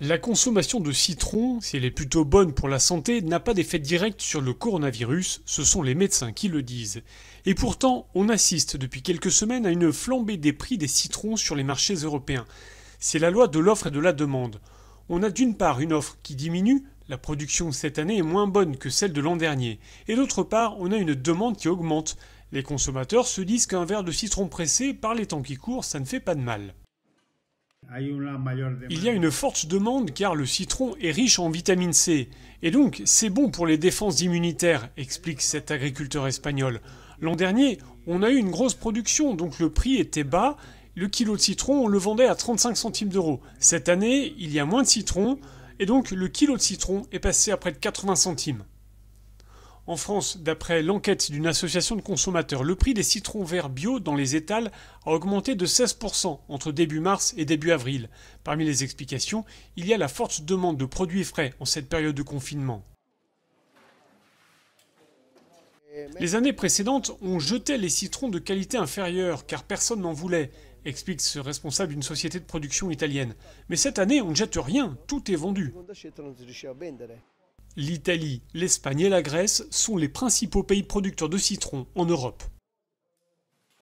La consommation de citron, si elle est plutôt bonne pour la santé, n'a pas d'effet direct sur le coronavirus, ce sont les médecins qui le disent. Et pourtant, on assiste depuis quelques semaines à une flambée des prix des citrons sur les marchés européens. C'est la loi de l'offre et de la demande. On a d'une part une offre qui diminue, la production cette année est moins bonne que celle de l'an dernier, et d'autre part, on a une demande qui augmente. Les consommateurs se disent qu'un verre de citron pressé, par les temps qui courent, ça ne fait pas de mal. Il y a une forte demande car le citron est riche en vitamine C. Et donc, c'est bon pour les défenses immunitaires, explique cet agriculteur espagnol. L'an dernier, on a eu une grosse production, donc le prix était bas. Le kilo de citron, on le vendait à 35 centimes d'euros. Cette année, il y a moins de citron, et donc le kilo de citron est passé à près de 80 centimes. En France, d'après l'enquête d'une association de consommateurs, le prix des citrons verts bio dans les étals a augmenté de 16% entre début mars et début avril. Parmi les explications, il y a la forte demande de produits frais en cette période de confinement. Les années précédentes, on jetait les citrons de qualité inférieure car personne n'en voulait, explique ce responsable d'une société de production italienne. Mais cette année, on ne jette rien, tout est vendu. L'Italie, l'Espagne et la Grèce sont les principaux pays producteurs de citron en Europe.